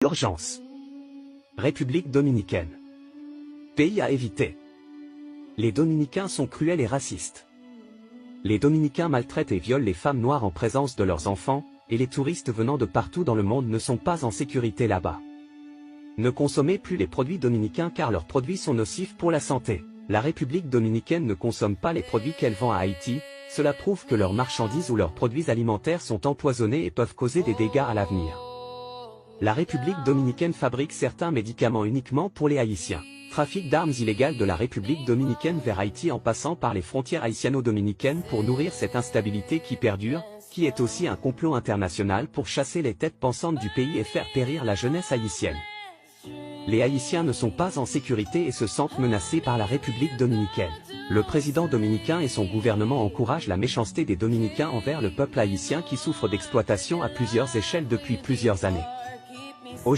Urgence. République dominicaine. Pays à éviter. Les Dominicains sont cruels et racistes. Les Dominicains maltraitent et violent les femmes noires en présence de leurs enfants, et les touristes venant de partout dans le monde ne sont pas en sécurité là-bas. Ne consommez plus les produits dominicains car leurs produits sont nocifs pour la santé. La République dominicaine ne consomme pas les produits qu'elle vend à Haïti, cela prouve que leurs marchandises ou leurs produits alimentaires sont empoisonnés et peuvent causer des dégâts à l'avenir. La République dominicaine fabrique certains médicaments uniquement pour les Haïtiens. Trafic d'armes illégal de la République dominicaine vers Haïti en passant par les frontières haïtiano-dominicaines pour nourrir cette instabilité qui perdure, qui est aussi un complot international pour chasser les têtes pensantes du pays et faire périr la jeunesse haïtienne. Les Haïtiens ne sont pas en sécurité et se sentent menacés par la République dominicaine. Le président dominicain et son gouvernement encouragent la méchanceté des Dominicains envers le peuple haïtien qui souffre d'exploitation à plusieurs échelles depuis plusieurs années.